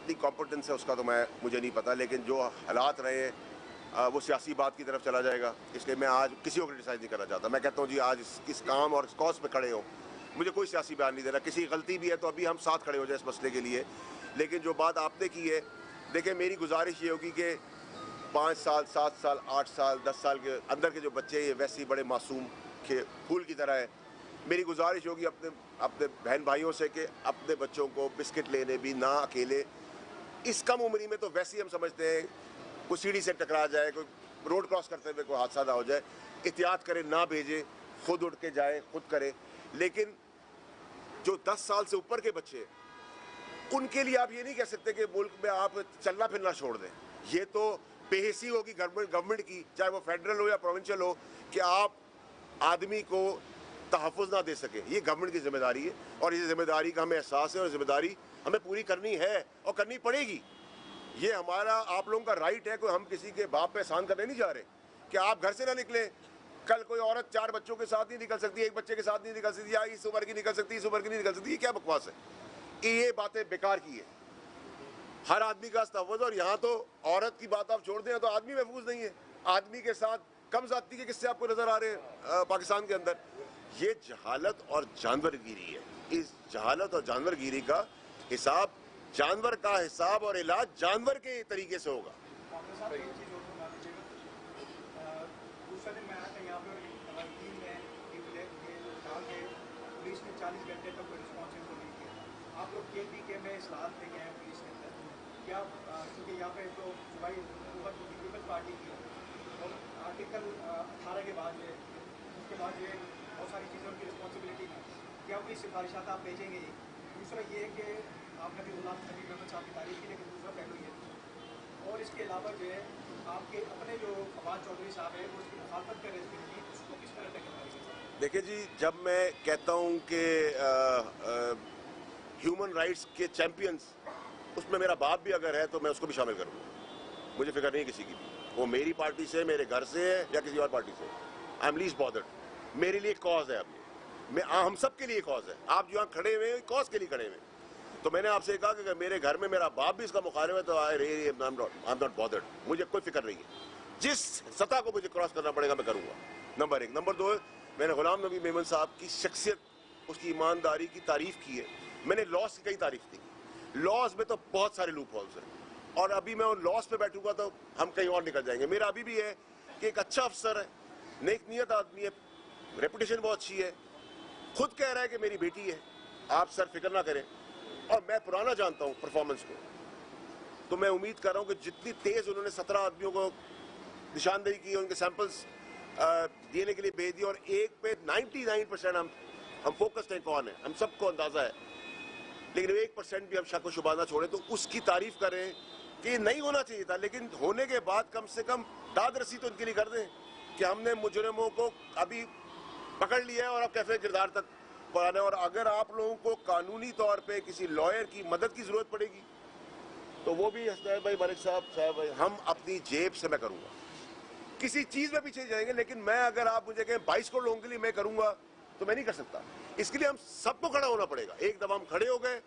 कितनी कॉम्पिटेंस है उसका तो मुझे नहीं पता, लेकिन जो हालात रहे हैं वो सियासी बात की तरफ चला जाएगा, इसलिए मैं आज किसी को क्रिटिसाइज नहीं करना चाहता। मैं कहता हूँ जी आज किस काम और कॉज पे खड़े हो, मुझे कोई सियासी बयान नहीं देना। किसी गलती भी है तो अभी हम साथ खड़े हो जाए इस मसले के लिए। लेकिन जो बात आपने की है, देखिए मेरी गुजारिश ये होगी कि 5 साल 7 साल 8 साल 10 साल के अंदर के जो बच्चे वैसे ही बड़े मासूम के फूल की तरह है। मेरी गुजारिश होगी अपने बहन भाइयों से कि अपने बच्चों को बिस्किट लेने भी ना अकेले, इस कम उम्री में तो वैसे ही हम समझते हैं कोई सीढ़ी से टकरा जाए, कोई रोड क्रॉस करते हुए कोई हादसा ना हो जाए, एहतियात करें, ना भेजे, खुद उठ के जाए, खुद करे। लेकिन जो 10 साल से ऊपर के बच्चे, उनके लिए आप ये नहीं कह सकते कि मुल्क में आप चलना फिरना छोड़ दें। ये तो बेहिसी होगी गवर्नमेंट की, चाहे वो फेडरल हो या प्रोविंशियल हो, कि आप आदमी को तहफ़्फ़ुज़ ना दे सके। ये गवर्नमेंट की जिम्मेदारी है और ये जिम्मेदारी का हमें एहसास है और जिम्मेदारी हमें पूरी करनी है और करनी पड़ेगी। ये हमारा आप लोगों का राइट है, कोई हम किसी के बाप पे एहसान करने नहीं जा रहे कि आप घर से ना निकले। कल कोई औरत 4 बच्चों के साथ नहीं निकल सकती, एक बच्चे के साथ नहीं निकल सकती, या इस उम्र की निकल सकती, इस उम्र की नहीं निकल सकती। ये क्या बकवास है? ये बातें बेकार की है। हर आदमी का तहफ़्फ़ुज़, और यहाँ तो औरत की बात आप छोड़ दें तो आदमी महफूज नहीं है। आदमी के साथ कम ज़्यादती के किस्से आपको नजर आ रहे हैं पाकिस्तान के अंदर। ये जहालत और जानवरगिरी है। इस जहालत और जानवरगिरी का हिसाब, जानवर का हिसाब और इलाज जानवर के तरीके से होगा। पुलिस ने 40 घंटे तक कोई रिस्पॉन्स इनको नहीं किया। आप लोग के में इस्लाह लेके आए पुलिस के अंदर, क्या क्योंकि यहाँ पे तो भाई हुकूमत की पीपल्स पार्टी की और आर्टिकल 18 के बाद जो उसके बाद जो बहुत सारी चीज़ों की रिस्पॉन्सिबिलिटी है, क्या उनकी सिफारिशात आप भेजेंगे? दूसरा ये कि आपने भी गुलाम नबी मेहमद साहब की तारीफ की, लेकिन दूसरा पहलू ये और इसके अलावा जो है आपके अपने जो फवाद चौधरी साहब है वो उसकी मुखालफत कर रहे थे, उसको किस तरह टैकल करेंगे? देखिए जी, जब मैं कहता हूँ कि ह्यूमन राइट्स के चैम्पियंस, उसमें मेरा बाप भी अगर है तो मैं उसको भी शामिल करूँगा। मुझे फिक्र नहीं किसी की भी, वो मेरी पार्टी से, मेरे घर से है या किसी और पार्टी से। I am least bothered. मेरे लिए कॉज है, अब हम सब के लिए कॉज है। आप जो यहाँ खड़े हुए कॉज के लिए खड़े हुए, तो मैंने आपसे कहा कि अगर मेरे घर में मेरा बाप भी इसका मुखालिफ है तो आई एम नॉट बॉदर्ड। मुझे कोई फिक्र नहीं है। जिस सतह को मुझे क्रॉस करना पड़ेगा मैं करूँगा, नंबर 1। नंबर 2, मैंने गुलाम नबी मेमन साहब की शख्सियत, उसकी ईमानदारी की तारीफ की है। मैंने लॉस की कई तारीफ की। लॉस में तो बहुत सारे लूप होल्स हैं, और अभी मैं उन लॉस पे बैठूंगा तो हम कहीं और निकल जाएंगे। मेरा अभी भी है कि एक अच्छा अफसर है, नेक नियत आदमी है, रेपुटेशन बहुत अच्छी है, खुद कह रहा है कि मेरी बेटी है, आप सर फिक्र ना करें। और मैं पुराना जानता हूँ परफॉर्मेंस को, तो मैं उम्मीद कर रहा हूँ कि जितनी तेज उन्होंने 17 आदमियों को निशानदेही की, उनके सैंपल्स देने के लिए भेज दिए, और एक पे 99% हम फोकस्ड हैं कौन है, हम सबको अंदाजा है, लेकिन 1% भी हम शक व शुबा ना छोड़े तो उसकी तारीफ करें कि नहीं होना चाहिए था। लेकिन होने के बाद कम से कम दाद रसी तो उनके लिए कर दें कि हमने मुजरिमों को अभी पकड़ लिया है और अब कैफे किरदार तक पहुंचाना है। और अगर आप लोगों को कानूनी तौर पे किसी लॉयर की मदद की जरूरत पड़ेगी तो वो भी हसन भाई मलिक साहब हम अपनी जेब से मैं करूंगा। किसी चीज में पीछे जाएंगे, लेकिन मैं अगर आप मुझे कहें 22 करोड़ लोगों के लिए मैं करूंगा तो मैं नहीं कर सकता। इसके लिए हम सबको खड़ा होना पड़ेगा। एक दफा हम खड़े हो गए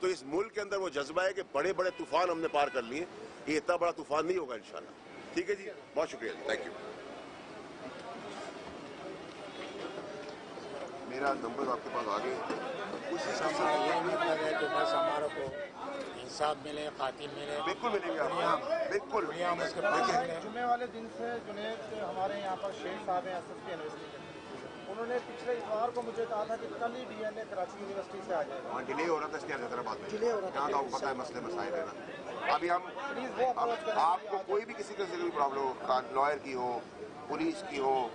तो इस मुल्क के अंदर वो जज्बा है कि बड़े बड़े तूफान हमने पार कर लिए, ये इतना बड़ा तूफान नहीं होगा इंशाल्लाह। ठीक है जी, बहुत शुक्रिया जी, थैंक यू। मेरा नंबर आपके पास आ गए, उस हिसाब से ये उम्मीद लगे कि बस हमारे को इंसाफ मिले, कातिल मिले। बिल्कुल मिलेंगे आप, बिल्कुल। जुमे वाले दिन से जुनेद हमारे यहाँ पर शेख साहब हैं SSP यूनिवर्सिटी के, उन्होंने पिछले इतवार को मुझे कहा था कि कल ही DNA कराची यूनिवर्सिटी से आ जाएगा। हाँ, डिले हो रहा था इसके हैदराबाद में, डिले हो रहा था। यहाँ पता है मसले मसाइल है ना। अभी हम आपको कोई भी किसी तरह से कोई प्रॉब्लम हो, लॉयर की हो, पुलिस की हो,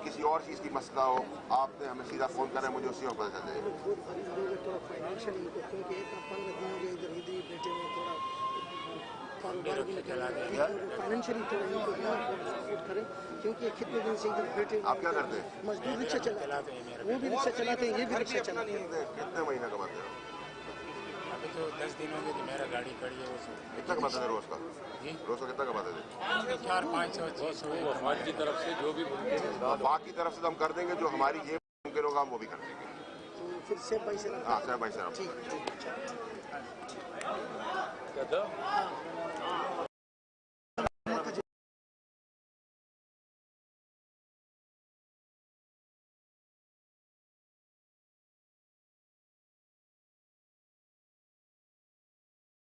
किसी और चीज़ की मसला हो, आपने हमें सीधा फ़ोन करें, मुझे उसी वक्त पता चल जाएगा। फाइनेंशियली करें, क्योंकि कितने दिन से इधर बैठे आप क्या करते हैं? मजदूर रिक्शा चलाते हैं, वो भी रिक्शा चलाते हैं, ये भी रिक्शा चलाते हैं। कितने महीने कमाते हैं? अभी तो 10 दिन हो गए थे, मेरा गाड़ी खड़ी है। कितना कमाते थे रोज का? रोज का कितना कमाते थे? 400-500 600 समाज की तरफ से जो भी बाकी तरफ से तो हम कर देंगे, जो हमारी जेब मुमकिन होगा हम वो भी कर देंगे। तो फिर से पैसे, हाँ, 7 पैसे। ठीक। था